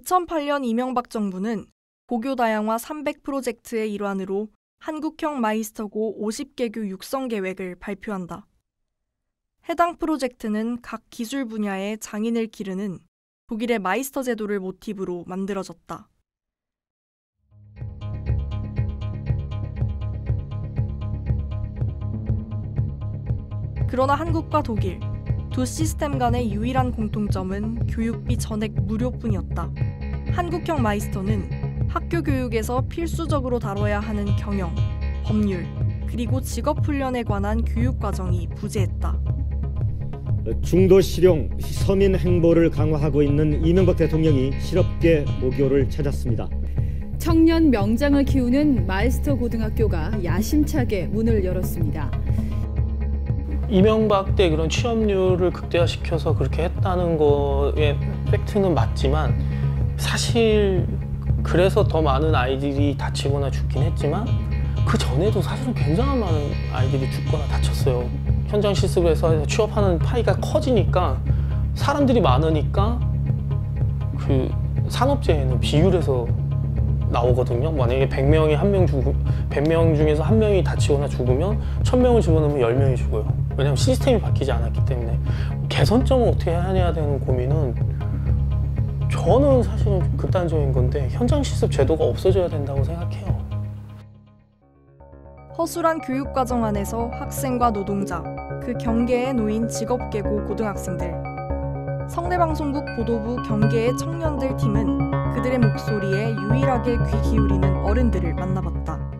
2008년 이명박 정부는 고교 다양화 300 프로젝트의 일환으로 한국형 마이스터고 50개교 육성 계획을 발표한다. 해당 프로젝트는 각 기술 분야의 장인을 기르는 독일의 마이스터 제도를 모티브로 만들어졌다. 그러나 한국과 독일, 두 시스템 간의 유일한 공통점은 교육비 전액 무료뿐이었다. 한국형 마이스터는 학교 교육에서 필수적으로 다뤄야 하는 경영, 법률, 그리고 직업훈련에 관한 교육과정이 부재했다. 중도 실용 서민 행보를 강화하고 있는 이명박 대통령이 실업계 모교를 찾았습니다. 청년 명장을 키우는 마이스터 고등학교가 야심차게 문을 열었습니다. 이명박 때 그런 취업률을 극대화시켜서 그렇게 했다는 거의 팩트는 맞지만 사실 그래서 더 많은 아이들이 다치거나 죽긴 했지만 그 전에도 사실은 굉장히 많은 아이들이 죽거나 다쳤어요. 현장 실습에서 취업하는 파이가 커지니까 사람들이 많으니까 그 산업재해는 비율에서 나오거든요. 만약에 100명 중에서 1명이 다치거나 죽으면 1000명을 집어넣으면 10명이 죽어요. 왜냐면 시스템이 바뀌지 않았기 때문에. 개선점을 어떻게 해야 되는 고민은 저는 사실은 극단적인 건데 현장 실습 제도가 없어져야 된다고 생각해요. 허술한 교육과정 안에서 학생과 노동자, 그 경계에 놓인 직업계고 고등학생들. 성내방송국 보도부 경계의 청년들 팀은 그들의 목소리에 유일하게 귀 기울이는 어른들을 만나봤다.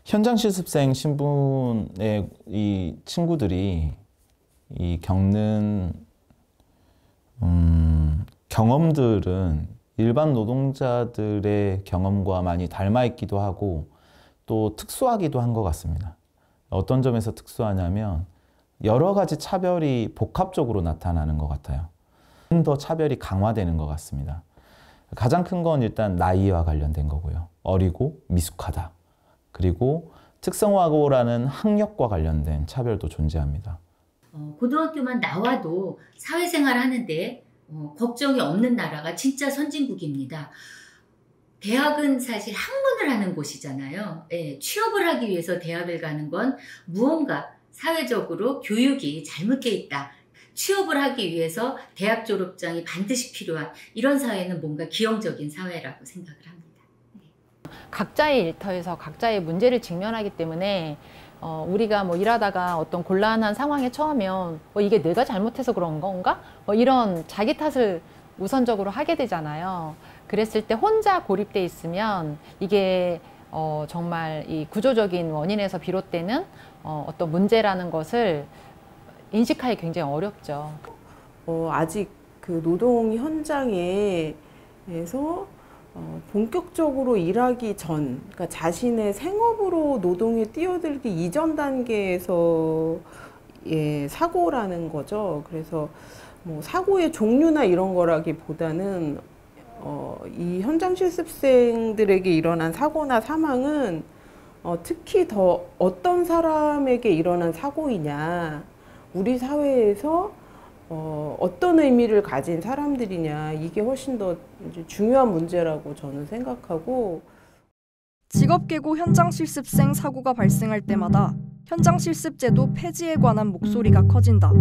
현장 실습생 신분의 이 친구들이 겪는 경험들은 일반 노동자들의 경험과 많이 닮아 있기도 하고 또 특수하기도 한 것 같습니다. 어떤 점에서 특수하냐면 여러 가지 차별이 복합적으로 나타나는 것 같아요. 좀 더 차별이 강화되는 것 같습니다. 가장 큰 건 일단 나이와 관련된 거고요. 어리고 미숙하다. 그리고 특성화고라는 학력과 관련된 차별도 존재합니다. 고등학교만 나와도 사회생활 하는데 걱정이 없는 나라가 진짜 선진국입니다. 대학은 사실 학문을 하는 곳이잖아요. 예, 취업을 하기 위해서 대학을 가는 건 무언가 사회적으로 교육이 잘못되어 있다. 취업을 하기 위해서 대학 졸업장이 반드시 필요한 이런 사회는 뭔가 기형적인 사회라고 생각을 합니다. 각자의 일터에서 각자의 문제를 직면하기 때문에 우리가 뭐 일하다가 어떤 곤란한 상황에 처하면 이게 내가 잘못해서 그런 건가? 이런 자기 탓을 우선적으로 하게 되잖아요. 그랬을 때 혼자 고립돼 있으면 이게 정말 이 구조적인 원인에서 비롯되는 어떤 문제라는 것을 인식하기 굉장히 어렵죠. 아직 그 노동 현장에서 본격적으로 일하기 전, 그러니까 자신의 생업으로 노동에 뛰어들기 이전 단계에서 사고라는 거죠. 그래서 뭐 사고의 종류나 이런 거라기보다는 이 현장 실습생들에게 일어난 사고나 사망은 특히 더 어떤 사람에게 일어난 사고이냐, 우리 사회에서 어떤 의미를 가진 사람들이냐, 이게 훨씬 더 이제 중요한 문제라고 저는 생각하고. 직업계고 현장 실습생 사고가 발생할 때마다 현장 실습제도 폐지에 관한 목소리가 커진다.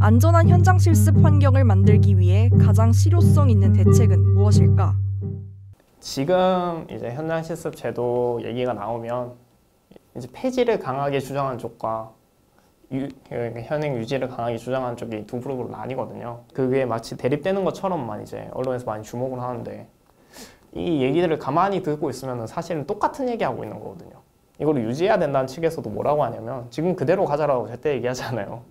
안전한 현장 실습 환경을 만들기 위해 가장 실효성 있는 대책은 무엇일까? 지금 이제 현장 실습 제도 얘기가 나오면 이제 폐지를 강하게 주장한 쪽과 현행 유지를 강하게 주장한 쪽이 두 그룹으로 나뉘거든요. 그게 마치 대립되는 것처럼만 이제 언론에서 많이 주목을 하는데, 이 얘기들을 가만히 듣고 있으면 사실은 똑같은 얘기하고 있는 거거든요. 이걸 유지해야 된다는 측에서도 뭐라고 하냐면 지금 그대로 가자라고 절대 얘기하지 않아요.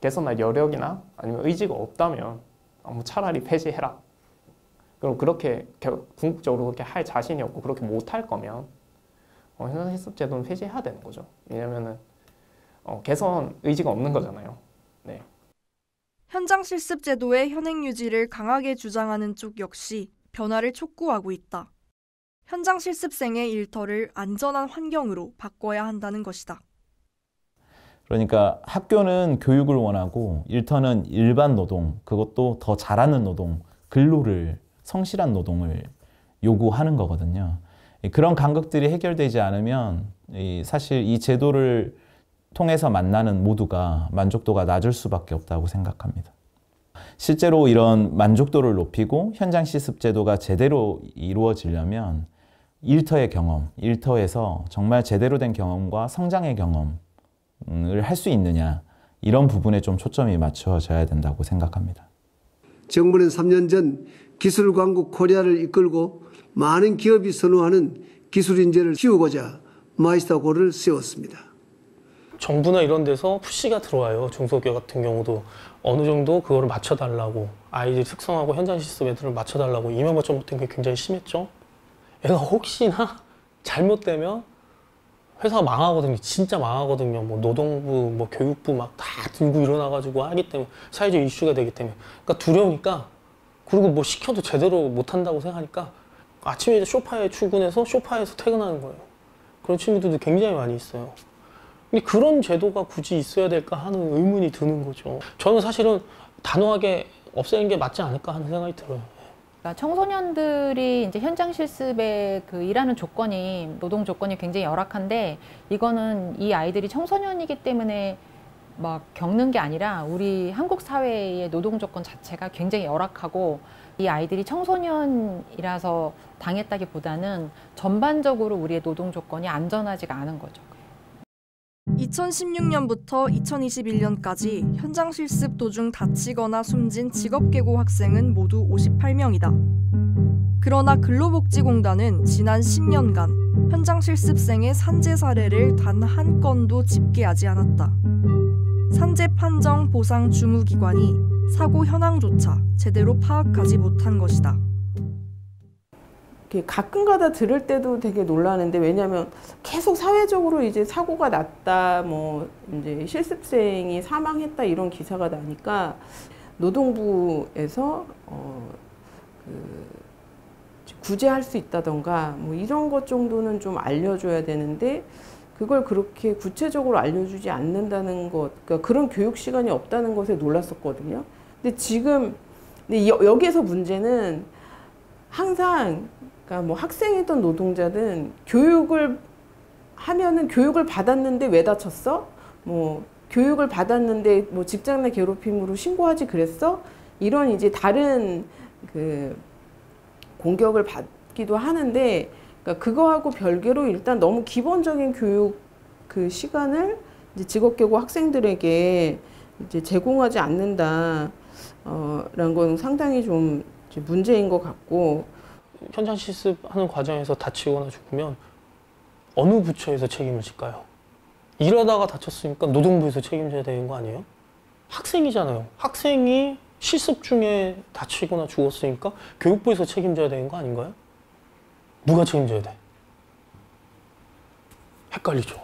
개선할 여력이나 아니면 의지가 없다면 차라리 폐지해라. 그럼 그렇게 궁극적으로 그렇게 할 자신이 없고 그렇게 못할 거면 현장 실습 제도는 폐지해야 되는 거죠. 왜냐면은 개선 의지가 없는 거잖아요. 네. 현장 실습 제도의 현행 유지를 강하게 주장하는 쪽 역시 변화를 촉구하고 있다. 현장 실습생의 일터를 안전한 환경으로 바꿔야 한다는 것이다. 그러니까 학교는 교육을 원하고 일터는 일반 노동, 그것도 더 잘하는 노동, 근로를, 성실한 노동을 요구하는 거거든요. 그런 간극들이 해결되지 않으면 사실 이 제도를 통해서 만나는 모두가 만족도가 낮을 수밖에 없다고 생각합니다. 실제로 이런 만족도를 높이고 현장 실습 제도가 제대로 이루어지려면 일터의 경험, 일터에서 정말 제대로 된 경험과 성장의 경험을 할 수 있느냐, 이런 부분에 좀 초점이 맞춰져야 된다고 생각합니다. 정부는 3년 전 기술광국 코리아를 이끌고 많은 기업이 선호하는 기술 인재를 키우고자 마이스터고를 세웠습니다. 정부나 이런 데서 푸시가 들어와요. 중소기업 같은 경우도 어느 정도 그거를 맞춰달라고, 아이들 특성하고 현장 실습 애들을 맞춰달라고. 이명박 정부 때는 게 굉장히 심했죠. 애가 혹시나 잘못되면 회사가 망하거든요. 진짜 망하거든요. 뭐 노동부, 뭐 교육부 막 다 들고 일어나가지고 하기 때문에, 사회적 이슈가 되기 때문에. 그러니까 두려우니까, 그리고 뭐 시켜도 제대로 못한다고 생각하니까 아침에 이제 소파에 출근해서 소파에서 퇴근하는 거예요. 그런 친구들도 굉장히 많이 있어요. 근데 그런 제도가 굳이 있어야 될까 하는 의문이 드는 거죠. 저는 사실은 단호하게 없애는 게 맞지 않을까 하는 생각이 들어요. 그러니까 청소년들이 이제 현장 실습에 그 일하는 조건이, 노동 조건이 굉장히 열악한데, 이거는 이 아이들이 청소년이기 때문에 막 겪는 게 아니라 우리 한국 사회의 노동 조건 자체가 굉장히 열악하고, 이 아이들이 청소년이라서 당했다기보다는 전반적으로 우리의 노동 조건이 안전하지가 않은 거죠. 2016년부터 2021년까지 현장 실습 도중 다치거나 숨진 직업계고 학생은 모두 58명이다. 그러나 근로복지공단은 지난 10년간 현장 실습생의 산재 사례를 단 한 건도 집계하지 않았다. 산재 판정 보상 주무기관이 사고 현황조차 제대로 파악하지 못한 것이다. 가끔가다 들을 때도 되게 놀라는데, 왜냐하면 계속 사회적으로 이제 사고가 났다, 뭐 이제 실습생이 사망했다 이런 기사가 나니까 노동부에서 구제할 수 있다던가 뭐 이런 것 정도는 좀 알려줘야 되는데, 그걸 그렇게 구체적으로 알려주지 않는다는 것, 그러니까 그런 교육 시간이 없다는 것에 놀랐었거든요. 근데 지금 여기에서 문제는 항상, 그러니까 뭐 학생이던 노동자든 교육을 하면은 교육을 받았는데 왜 다쳤어? 뭐 교육을 받았는데 뭐 직장 내 괴롭힘으로 신고하지 그랬어? 이런 이제 다른 그 공격을 받기도 하는데, 그러니까 그거하고 별개로 일단 너무 기본적인 교육 그 시간을 이제 직업계고 학생들에게 이제 제공하지 않는다, 라는 건 상당히 좀 이제 문제인 것 같고. 현장 실습하는 과정에서 다치거나 죽으면 어느 부처에서 책임을 질까요? 일하다가 다쳤으니까 노동부에서 책임져야 되는 거 아니에요? 학생이잖아요. 학생이 실습 중에 다치거나 죽었으니까 교육부에서 책임져야 되는 거 아닌가요? 누가 책임져야 돼? 헷갈리죠.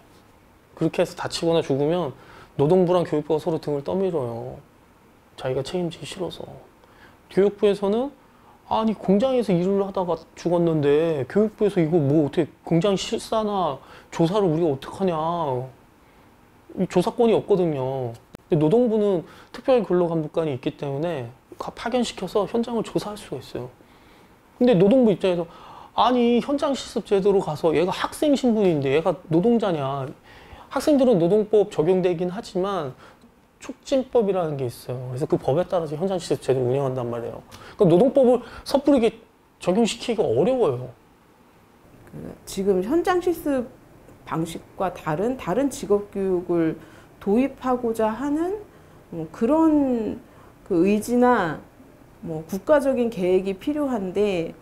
그렇게 해서 다치거나 죽으면 노동부랑 교육부가 서로 등을 떠밀어요. 자기가 책임지기 싫어서. 교육부에서는 아니 공장에서 일을 하다가 죽었는데 교육부에서 이거 뭐 어떻게 공장 실사나 조사를 우리가 어떡하냐, 조사권이 없거든요. 근데 노동부는 특별근로감독관이 있기 때문에 파견시켜서 현장을 조사할 수가 있어요. 근데 노동부 입장에서 아니 현장 실습 제도로 가서 얘가 학생 신분인데 얘가 노동자냐. 학생들은 노동법 적용되긴 하지만 촉진법이라는 게 있어요. 그래서 그 법에 따라서 현장 실습 제도를 운영한단 말이에요. 그러니까 노동법을 섣부르게 적용시키기가 어려워요. 지금 현장 실습 방식과 다른 직업 교육을 도입하고자 하는 뭐 그런 그 의지나 뭐 국가적인 계획이 필요한데,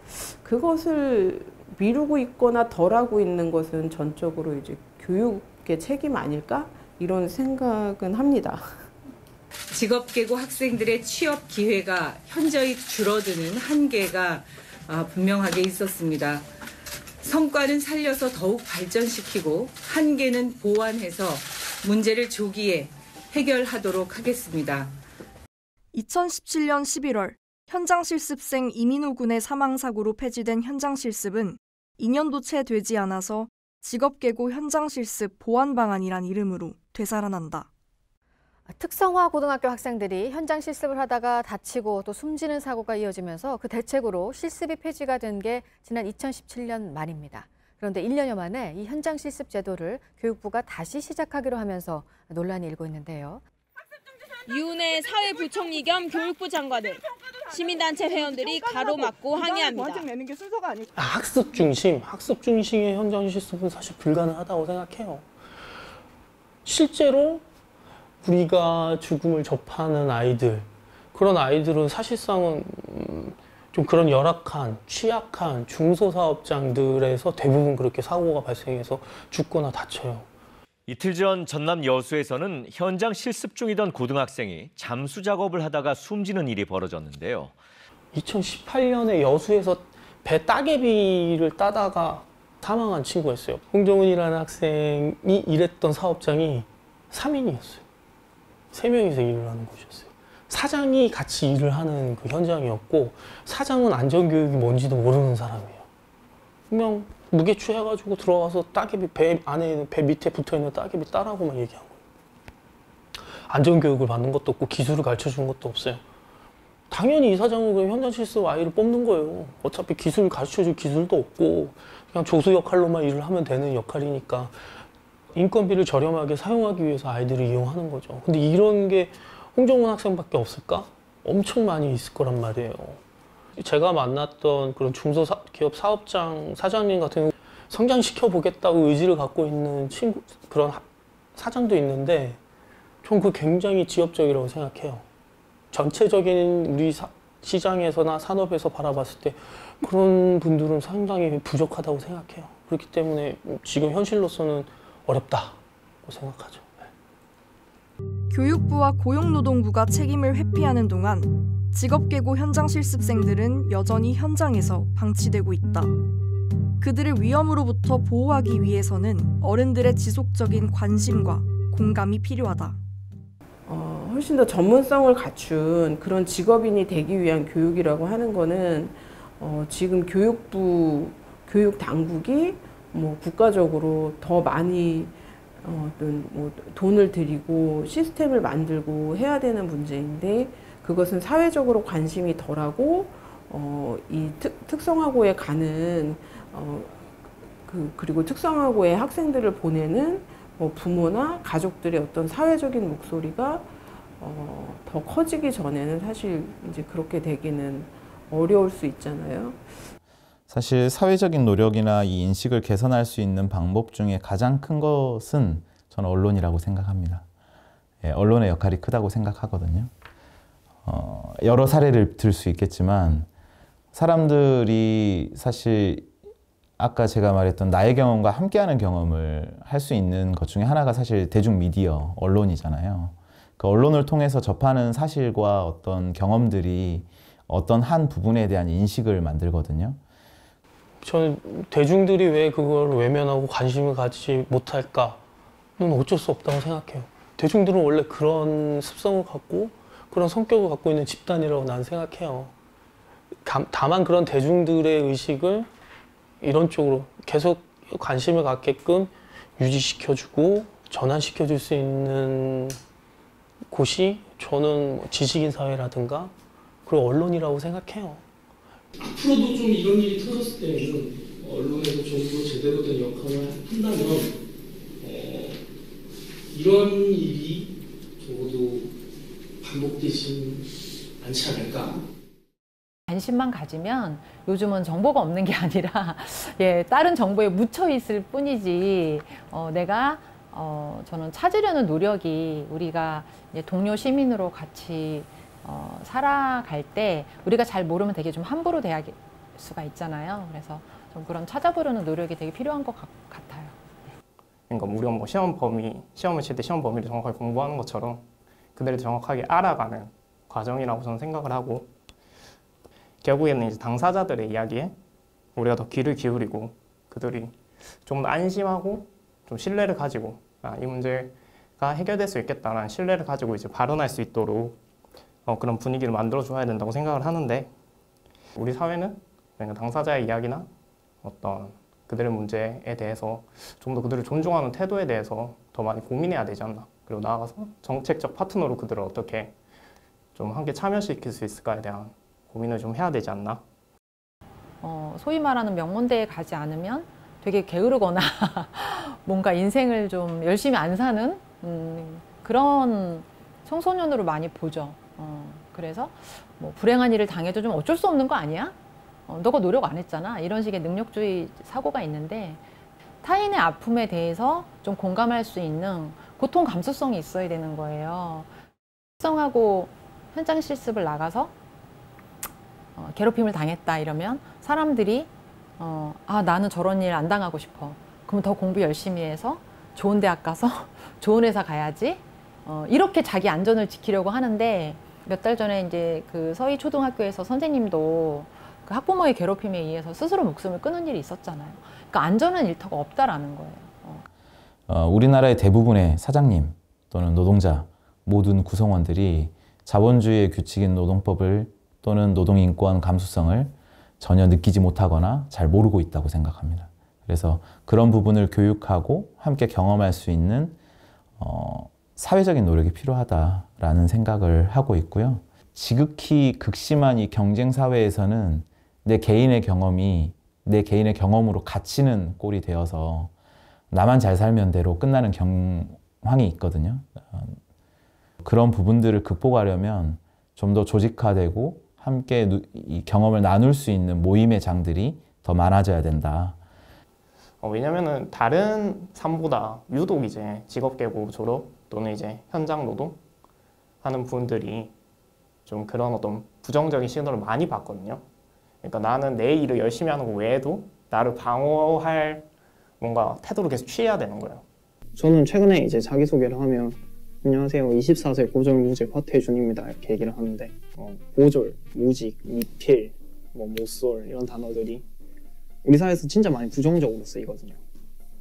그것을 미루고 있거나 덜하고 있는 것은 전적으로 이제 교육의 책임 아닐까? 이런 생각은 합니다. 직업계고 학생들의 취업 기회가 현저히 줄어드는 한계가 분명하게 있었습니다. 성과는 살려서 더욱 발전시키고 한계는 보완해서 문제를 조기에 해결하도록 하겠습니다. 2017년 11월 현장 실습생 이민호 군의 사망 사고로 폐지된 현장 실습은 2년도 채 되지 않아서 직업계고 현장실습 보완방안이란 이름으로 되살아난다. 특성화 고등학교 학생들이 현장 실습을 하다가 다치고 또 숨지는 사고가 이어지면서 그 대책으로 실습이 폐지가 된 게 지난 2017년 말입니다. 그런데 1년여 만에 이 현장 실습 제도를 교육부가 다시 시작하기로 하면서 논란이 일고 있는데요. 이은혜 사회부총리 겸 교육부 장관을 시민단체 회원들이 가로막고 항의합니다. 학습 중심의 현장 실습은 사실 불가능하다고 생각해요. 실제로 우리가 죽음을 접하는 아이들, 그런 아이들은 사실상은 좀 그런 열악한, 취약한 중소사업장들에서 대부분 그렇게 사고가 발생해서 죽거나 다쳐요. 이틀 전 전남 여수에서는 현장 실습 중이던 고등학생이 잠수 작업을 하다가 숨지는 일이 벌어졌는데요. 2018년에 여수에서 배 따개비를 따다가 사망한 친구였어요. 홍정은이라는 학생이 일했던 사업장이 3인이었어요. 3명이서 일을 하는 곳이었어요. 사장이 같이 일을 하는 그 현장이었고 사장은 안전교육이 뭔지도 모르는 사람이에요. 그냥 무게 취해가지고 들어가서 따개비 배 안에 있는 배 밑에 붙어있는 따개비 따라고만 얘기한 거예요. 안전교육을 받는 것도 없고 기술을 가르쳐주는 것도 없어요. 당연히 이 사장은 그냥 현장 실습 아이를 뽑는 거예요. 어차피 기술을 가르쳐줄 기술도 없고 그냥 조수 역할로만 일을 하면 되는 역할이니까 인건비를 저렴하게 사용하기 위해서 아이들을 이용하는 거죠. 근데 이런 게 홍정은 학생밖에 없을까? 엄청 많이 있을 거란 말이에요. 제가 만났던 그런 중소기업 사업장 사장님 같은 경우 성장시켜 보겠다고 의지를 갖고 있는 그런 사장도 있는데 전 그거 굉장히 지엽적이라고 생각해요. 전체적인 우리 시장에서나 산업에서 바라봤을 때 그런 분들은 상당히 부족하다고 생각해요. 그렇기 때문에 지금 현실로서는 어렵다고 생각하죠. 교육부와 고용노동부가 책임을 회피하는 동안 직업계고 현장 실습생들은 여전히 현장에서 방치되고 있다. 그들을 위험으로부터 보호하기 위해서는 어른들의 지속적인 관심과 공감이 필요하다. 훨씬 더 전문성을 갖춘 그런 직업인이 되기 위한 교육이라고 하는 거는 지금 교육부, 교육 당국이 국가적으로 더 많이 돈을 들이고 시스템을 만들고 해야 되는 문제인데 그것은 사회적으로 관심이 덜하고 이 특성화고에 가는 그리고 특성화고에 학생들을 보내는 부모나 가족들의 어떤 사회적인 목소리가 더 커지기 전에는 사실 이제 그렇게 되기는 어려울 수 있잖아요. 사실 사회적인 노력이나 이 인식을 개선할 수 있는 방법 중에 가장 큰 것은 저는 언론이라고 생각합니다. 예, 언론의 역할이 크다고 생각하거든요. 여러 사례를 들 수 있겠지만 사람들이 사실 아까 제가 말했던 나의 경험과 함께하는 경험을 할 수 있는 것 중에 하나가 사실 대중미디어, 언론이잖아요. 그 언론을 통해서 접하는 사실과 어떤 경험들이 어떤 한 부분에 대한 인식을 만들거든요. 저는 대중들이 왜 그걸 외면하고 관심을 가지지 못할까는 어쩔 수 없다고 생각해요. 대중들은 원래 그런 습성을 갖고 그런 성격을 갖고 있는 집단이라고 난 생각해요. 다만 그런 대중들의 의식을 이런 쪽으로 계속 관심을 갖게끔 유지시켜주고 전환시켜줄 수 있는 곳이 저는 지식인 사회라든가 그리고 언론이라고 생각해요. 앞으로도 좀 이런 일이 터졌을 때는 언론에서 좀 더 제대로 된 역할을 한다면 이런 일이 적어도 반복되지 않지 않을까. 관심만 가지면 요즘은 정보가 없는 게 아니라 다른 정보에 묻혀 있을 뿐이지 내가 저는 찾으려는 노력이 우리가 이제 동료 시민으로 같이 살아갈 때 우리가 잘 모르면 되게 좀 함부로 대할 수가 있잖아요. 그래서 좀 그런 찾아보려는 노력이 되게 필요한 것 같아요. 그러니까 우리가 뭐 시험을 칠 때 시험 범위를 정확하게 공부하는 것처럼 그들을 정확하게 알아가는 과정이라고 저는 생각을 하고 결국에는 이제 당사자들의 이야기에 우리가 더 귀를 기울이고 그들이 좀 더 안심하고 좀 신뢰를 가지고 이 문제가 해결될 수 있겠다라는 신뢰를 가지고 이제 발언할 수 있도록 그런 분위기를 만들어줘야 된다고 생각을 하는데 우리 사회는 그러니까 당사자의 이야기나 어떤 그들의 문제에 대해서 좀 더 그들을 존중하는 태도에 대해서 더 많이 고민해야 되지 않나. 그리고 나아가서 정책적 파트너로 그들을 어떻게 좀 함께 참여시킬 수 있을까에 대한 고민을 좀 해야 되지 않나. 소위 말하는 명문대에 가지 않으면 되게 게으르거나 뭔가 인생을 좀 열심히 안 사는 그런 청소년으로 많이 보죠. 그래서 뭐 불행한 일을 당해도 좀 어쩔 수 없는 거 아니야? 너가 노력 안 했잖아. 이런 식의 능력주의 사고가 있는데 타인의 아픔에 대해서 좀 공감할 수 있는 고통 감수성이 있어야 되는 거예요. 특성하고 현장 실습을 나가서 괴롭힘을 당했다 이러면 사람들이 아 나는 저런 일 안 당하고 싶어. 그럼 더 공부 열심히 해서 좋은 대학 가서 좋은 회사 가야지. 이렇게 자기 안전을 지키려고 하는데 몇 달 전에 이제 그 서희 초등학교에서 선생님도 그 학부모의 괴롭힘에 의해서 스스로 목숨을 끊은 일이 있었잖아요. 그러니까 안전한 일터가 없다라는 거예요. 우리나라의 대부분의 사장님 또는 노동자 모든 구성원들이 자본주의의 규칙인 노동법을 또는 노동인권 감수성을 전혀 느끼지 못하거나 잘 모르고 있다고 생각합니다. 그래서 그런 부분을 교육하고 함께 경험할 수 있는 사회적인 노력이 필요하다라는 생각을 하고 있고요. 지극히 극심한 이 경쟁 사회에서는 내 개인의 경험이 내 개인의 경험으로 갇히는 꼴이 되어서 나만 잘 살면 대로 끝나는 경향이 있거든요. 그런 부분들을 극복하려면 좀 더 조직화되고 함께 이 경험을 나눌 수 있는 모임의 장들이 더 많아져야 된다. 왜냐면은 다른 삶보다 유독 이제 직업계고 졸업 또는 이제 현장 노동 하는 분들이 좀 그런 어떤 부정적인 시그널을 많이 받거든요. 그러니까 나는 내 일을 열심히 하는 거 외에도 나를 방어할 뭔가 태도를 계속 취해야 되는 거예요. 저는 최근에 이제 자기소개를 하면 안녕하세요 24세 고졸무직 허태준입니다 이렇게 얘기를 하는데 고졸, 무직, 미필, 모쏠 이런 단어들이 우리 사회에서 진짜 많이 부정적으로 쓰이거든요.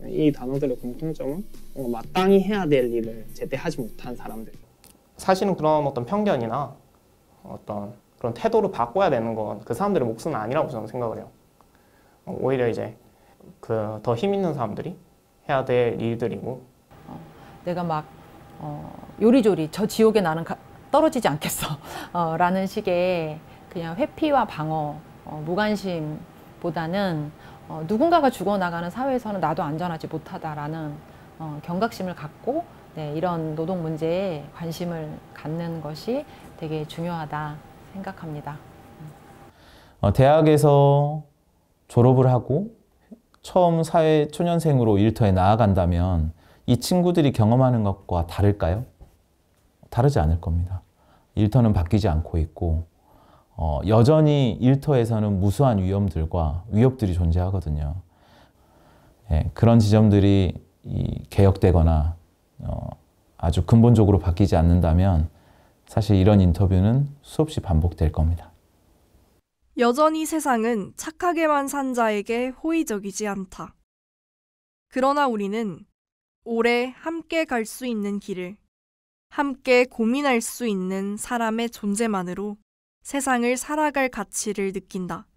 이 단어들의 공통점은 마땅히 해야 될 일을 제때 하지 못한 사람들. 사실은 그런 어떤 편견이나 어떤 그런 태도를 바꿔야 되는 건 그 사람들의 몫은 아니라고 저는 생각을 해요. 오히려 이제 그 더 힘 있는 사람들이 해야 될 일들이고. 내가 막 요리조리 저 지옥에 나는 떨어지지 않겠어 라는 식의 그냥 회피와 방어, 무관심보다는 누군가가 죽어나가는 사회에서는 나도 안전하지 못하다라는 경각심을 갖고 이런 노동 문제에 관심을 갖는 것이 되게 중요하다 생각합니다. 대학에서 졸업을 하고 처음 사회 초년생으로 일터에 나아간다면 이 친구들이 경험하는 것과 다를까요? 다르지 않을 겁니다. 일터는 바뀌지 않고 있고 여전히 일터에서는 무수한 위협들이 존재하거든요. 그런 지점들이 개혁되거나 아주 근본적으로 바뀌지 않는다면 사실 이런 인터뷰는 수없이 반복될 겁니다. 여전히 세상은 착하게만 산 자에게 호의적이지 않다. 그러나 우리는 오래 함께 갈 수 있는 길을, 함께 고민할 수 있는 사람의 존재만으로 세상을 살아갈 가치를 느낀다.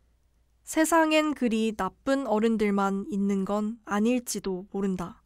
세상엔 그리 나쁜 어른들만 있는 건 아닐지도 모른다.